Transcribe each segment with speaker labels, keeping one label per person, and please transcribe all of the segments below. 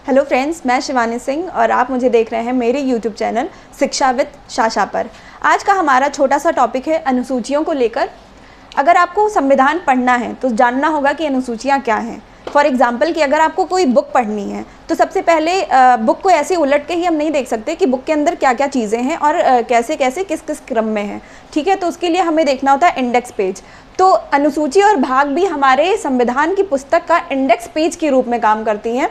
Speaker 1: Hello friends, मैं शिवानी सिंह और आप मुझे देख रहे हैं मेरे यूट्यूब चैनल शिक्षा विद शाशा पर। आज का हमारा छोटा सा टॉपिक है अनुसूचियों को लेकर। अगर आपको संविधान पढ़ना है तो जानना होगा कि अनुसूचियाँ क्या हैं। फॉर एग्जांपल कि अगर आपको कोई बुक पढ़नी है तो सबसे पहले बुक को ऐसे उलट के ही हम नहीं देख सकते कि बुक के अंदर क्या क्या चीज़ें हैं और कैसे कैसे किस किस क्रम में है। ठीक है, तो उसके लिए हमें देखना होता है इंडेक्स पेज। तो अनुसूची और भाग भी हमारे संविधान की पुस्तक का इंडेक्स पेज के रूप में काम करती हैं।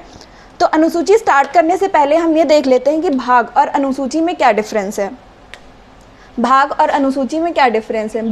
Speaker 1: तो अनुसूची स्टार्ट करने से पहले हम ये देख लेते हैं कि भाग और अनुसूची में क्या डिफरेंस है। भाग और अनुसूची में क्या डिफरेंस है।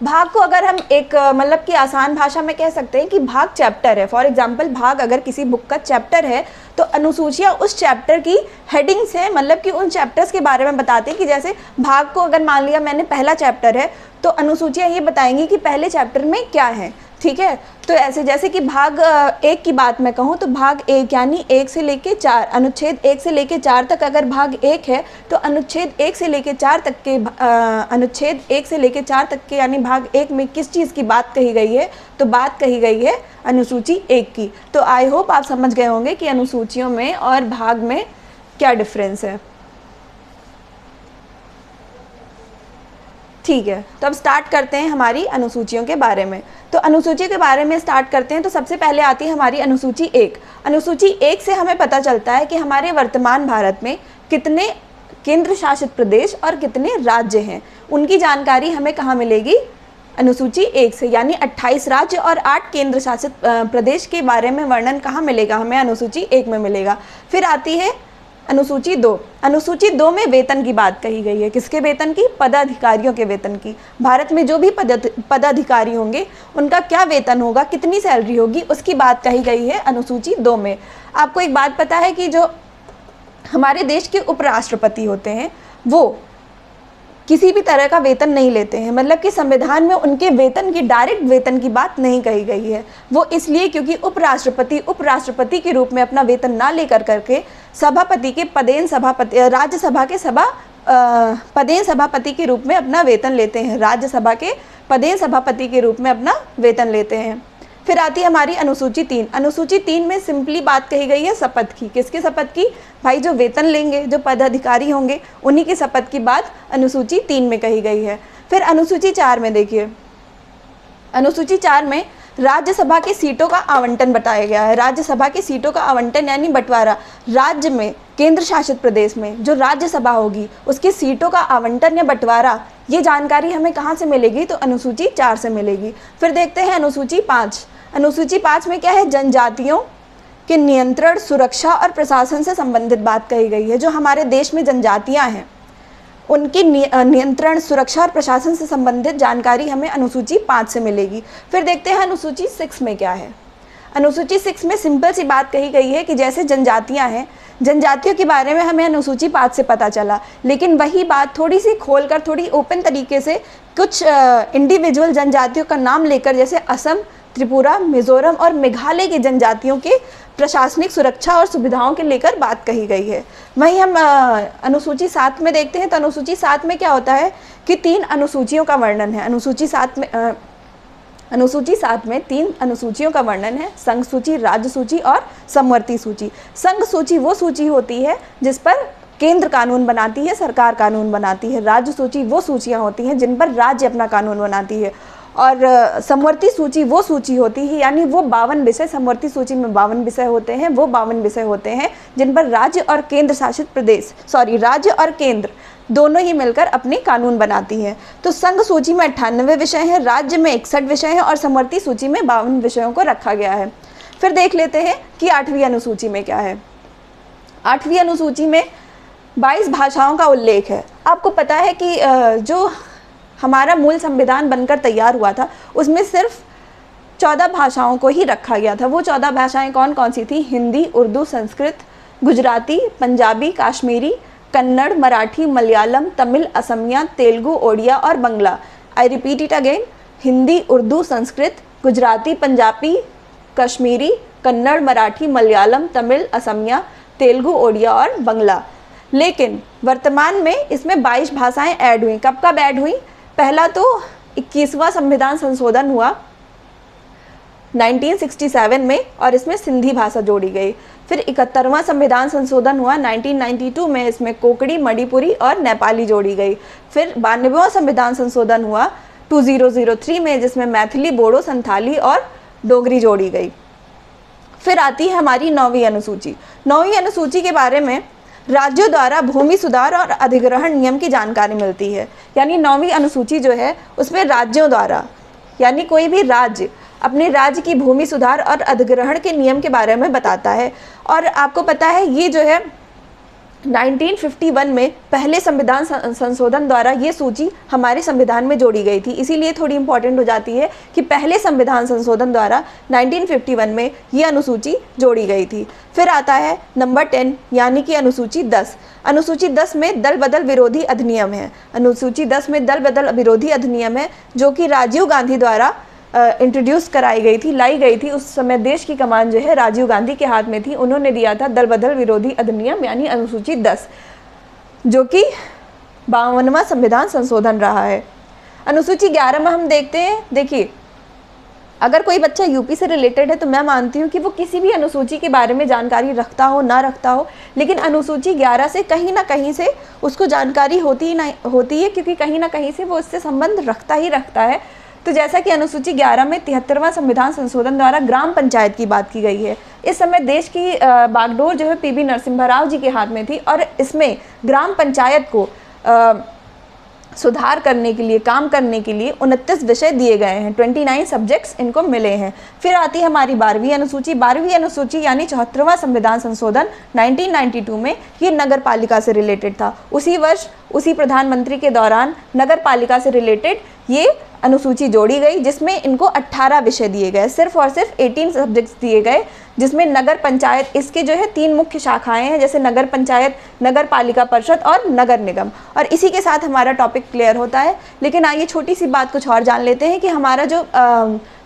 Speaker 1: भाग को अगर हम एक मतलब कि आसान भाषा में कह सकते हैं कि भाग चैप्टर है। फॉर एग्जांपल, भाग अगर किसी बुक का चैप्टर है तो अनुसूचियाँ उस चैप्टर की हेडिंग्स हैं, मतलब कि उन चैप्टर्स के बारे में बताते हैं। कि जैसे भाग को अगर मान लिया मैंने पहला चैप्टर है तो अनुसूचियाँ ये बताएंगी कि पहले चैप्टर में क्या है। ठीक है, तो ऐसे जैसे कि भाग 1 की बात मैं कहूँ तो भाग 1 यानी 1 से लेके 4, अनुच्छेद 1 से लेके 4 तक अगर भाग 1 है तो अनुच्छेद 1 से लेके 4 तक के अनुच्छेद 1 से लेके 4 तक के यानी भाग 1 में किस चीज़ की बात कही गई है, तो बात कही गई है अनुसूची 1 की। तो आई होप आप समझ गए होंगे कि अनुसूचियों में और भाग में क्या डिफरेंस है। ठीक है, तो अब स्टार्ट करते हैं हमारी अनुसूचियों के बारे में। तो अनुसूची के बारे में स्टार्ट करते हैं तो सबसे पहले आती है हमारी अनुसूची 1। अनुसूची 1 से हमें पता चलता है कि हमारे वर्तमान भारत में कितने केंद्र शासित प्रदेश और कितने राज्य हैं। उनकी जानकारी हमें कहाँ मिलेगी, अनुसूची 1 से। यानी 28 राज्य और 8 केंद्र शासित प्रदेश के बारे में वर्णन कहाँ मिलेगा, हमें अनुसूची 1 में मिलेगा। फिर आती है अनुसूची 2। अनुसूची 2 में वेतन की बात कही गई है। किसके वेतन की, पदाधिकारियों के वेतन की। भारत में जो भी पदाधिकारी होंगे उनका क्या वेतन होगा, कितनी सैलरी होगी, उसकी बात कही गई है अनुसूची 2 में। आपको एक बात पता है कि जो हमारे देश के उपराष्ट्रपति होते हैं वो किसी भी तरह का वेतन नहीं लेते हैं। मतलब कि संविधान में उनके वेतन की, डायरेक्ट वेतन की बात नहीं कही गई है। वो इसलिए क्योंकि उपराष्ट्रपति के रूप में अपना वेतन ना लेकर करके सभापति के पदेन सभापति, राज्यसभा के पदेन सभापति के रूप में अपना वेतन लेते हैं। राज्यसभा के पदेन सभापति के रूप में अपना वेतन लेते हैं। फिर आती है हमारी अनुसूची 3। अनुसूची 3 में सिंपली बात कही गई है शपथ की। किसकी शपथ की, भाई जो वेतन लेंगे, जो पदाधिकारी होंगे उन्हीं की शपथ की बात अनुसूची 3 में कही गई है। फिर अनुसूची 4 में देखिए, अनुसूची 4 में राज्यसभा की सीटों का आवंटन बताया गया है। राज्यसभा की सीटों का आवंटन यानी बंटवारा। राज्य में, केंद्र शासित प्रदेश में जो राज्यसभा होगी उसकी सीटों का आवंटन या बंटवारा, ये जानकारी हमें कहाँ से मिलेगी, तो अनुसूची 4 से मिलेगी। फिर देखते हैं अनुसूची 5। अनुसूची 5 में क्या है, जनजातियों के नियंत्रण, सुरक्षा और प्रशासन से संबंधित बात कही गई है। जो हमारे देश में जनजातियाँ हैं उनकी नियंत्रण, सुरक्षा और प्रशासन से संबंधित जानकारी हमें अनुसूची 5 से मिलेगी। फिर देखते हैं अनुसूची 6 में क्या है। अनुसूची 6 में सिंपल सी बात कही गई है कि जैसे जनजातियां हैं, जनजातियों के बारे में हमें अनुसूची 5 से पता चला, लेकिन वही बात थोड़ी सी खोलकर, थोड़ी ओपन तरीके से कुछ इंडिविजुअल जनजातियों का नाम लेकर, जैसे असम, त्रिपुरा, मिजोरम और मेघालय की जनजातियों के प्रशासनिक सुरक्षा और सुविधाओं के लेकर बात कही गई है। वहीं हम अनुसूची 7 में देखते हैं तो अनुसूची 7 में क्या होता है कि 3 अनुसूचियों का वर्णन है। अनुसूची 7 में 3 अनुसूचियों का वर्णन है, संघ सूची, राज्य सूची और समवर्ती सूची। संघ सूची वो सूची होती है जिस पर केंद्र कानून बनाती है, सरकार कानून बनाती है। राज्य सूची वो सूचियाँ होती हैं जिन पर राज्य अपना कानून बनाती है। और समवर्ती सूची वो सूची होती है, यानी वो 52 विषय, समवर्ती सूची में 52 विषय होते हैं, वो 52 विषय होते हैं जिन पर राज्य और केंद्र शासित प्रदेश, राज्य और केंद्र दोनों ही मिलकर अपने कानून बनाती हैं। तो संघ सूची में 98 विषय हैं, राज्य में 61 विषय हैं और समवर्ती सूची में 52 विषयों को रखा गया है। फिर देख लेते हैं कि 8वीं अनुसूची में क्या है। 8वीं अनुसूची में 22 भाषाओं का उल्लेख है। आपको पता है कि जो हमारा मूल संविधान बनकर तैयार हुआ था उसमें सिर्फ 14 भाषाओं को ही रखा गया था। वो 14 भाषाएं कौन कौन सी थी, हिंदी, उर्दू, संस्कृत, गुजराती, पंजाबी, कश्मीरी, कन्नड़, मराठी, मलयालम, तमिल, असमिया, तेलुगु, ओडिया और Bangla. I repeat it again, Hindi, Urdu, Sanskrit, Gujarati, Punjabi, Kashmiri, Kannada, Marathi, Malayalam, Tamil, Asamiya, Telugu, Odia और बंगला। लेकिन वर्तमान में इसमें 22 भाषाएं ऐड हुई। कब ऐड हुई, पहला तो 21वां संविधान संशोधन हुआ 1967 में और इसमें सिंधी भाषा जोड़ी गई। फिर 71वां संविधान संशोधन हुआ 1992 में, इसमें कोंकणी, मणिपुरी और नेपाली जोड़ी गई। फिर 92वां संविधान संशोधन हुआ 2003 में, जिसमें मैथिली, बोडो, संथाली और डोगरी जोड़ी गई। फिर आती है हमारी 9वीं अनुसूची। 9वीं अनुसूची के बारे में राज्यों द्वारा भूमि सुधार और अधिग्रहण नियम की जानकारी मिलती है। यानी 9वीं अनुसूची जो है उसमें राज्यों द्वारा, यानी कोई भी राज्य अपने राज्य की भूमि सुधार और अधिग्रहण के नियम के बारे में बताता है। और आपको पता है ये जो है 1951 में पहले संविधान संशोधन द्वारा ये सूची हमारे संविधान में जोड़ी गई थी, इसीलिए थोड़ी इंपॉर्टेंट हो जाती है कि पहले संविधान संशोधन द्वारा 1951 में ये अनुसूची जोड़ी गई थी। फिर आता है नंबर 10 यानी कि अनुसूची 10। अनुसूची 10 में दल बदल विरोधी अधिनियम है। अनुसूची 10 में दल बदल विरोधी अधिनियम है जो कि राजीव गांधी द्वारा इंट्रोड्यूस कराई गई थी, लाई गई थी। उस समय देश की कमान जो है राजीव गांधी के हाथ में थी, उन्होंने दिया था दल बदल विरोधी अधिनियम यानी अनुसूची 10, जो कि 52वां संविधान संशोधन रहा है। अनुसूची 11 में हम देखते हैं, देखिए अगर कोई बच्चा यूपी से रिलेटेड है तो मैं मानती हूँ कि वो किसी भी अनुसूची के बारे में जानकारी रखता हो ना रखता हो, लेकिन अनुसूची 11 से कहीं ना कहीं से उसको जानकारी होती है, क्योंकि कहीं ना कहीं से वो इससे संबंध रखता ही रखता है। तो जैसा कि अनुसूची 11 में 73वां संविधान संशोधन द्वारा ग्राम पंचायत की बात की गई है। इस समय देश की बागडोर जो है पीवी नरसिम्हा राव जी के हाथ में थी और इसमें ग्राम पंचायत को सुधार करने के लिए, काम करने के लिए 29 विषय दिए गए हैं, 29 सब्जेक्ट्स इनको मिले हैं। फिर आती है हमारी 12वीं अनुसूची। 12वीं अनुसूची यानी 74वां संविधान संशोधन 1992 में ये नगर पालिका से रिलेटेड था। उसी वर्ष उसी प्रधानमंत्री के दौरान नगर पालिका से रिलेटेड ये अनुसूची जोड़ी गई, जिसमें इनको 18 विषय दिए गए, सिर्फ और सिर्फ 18 सब्जेक्ट्स दिए गए, जिसमें नगर पंचायत, इसके जो है 3 मुख्य शाखाएं हैं, जैसे नगर पंचायत, नगर पालिका परिषद और नगर निगम। और इसी के साथ हमारा टॉपिक क्लियर होता है। लेकिन आइए छोटी सी बात कुछ और जान लेते हैं कि हमारा जो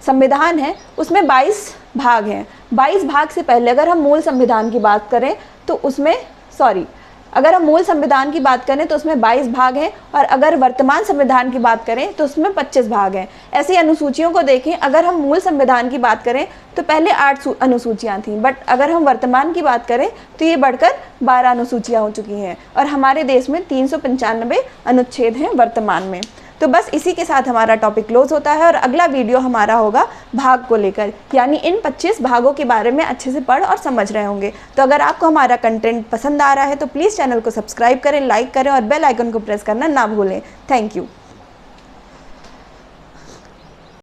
Speaker 1: संविधान है उसमें 22 भाग हैं। 22 भाग से पहले अगर हम मूल संविधान की बात करें तो उसमें अगर हम मूल संविधान की बात करें तो उसमें 22 भाग हैं, और अगर वर्तमान संविधान की बात करें तो उसमें 25 भाग हैं। ऐसी अनुसूचियों को देखें, अगर हम मूल संविधान की बात करें तो पहले 8 अनुसूचियां थीं, बट अगर हम वर्तमान की बात करें तो ये बढ़कर 12 अनुसूचियां हो चुकी हैं, और हमारे देश में 395 अनुच्छेद हैं वर्तमान में। तो बस इसी के साथ हमारा टॉपिक क्लोज होता है, और अगला वीडियो हमारा होगा भाग को लेकर, यानी इन 25 भागों के बारे में अच्छे से पढ़ और समझ रहे होंगे। तो अगर आपको हमारा कंटेंट पसंद आ रहा है तो प्लीज़ चैनल को सब्सक्राइब करें, लाइक करें और बेल आइकन को प्रेस करना ना भूलें। Thank you.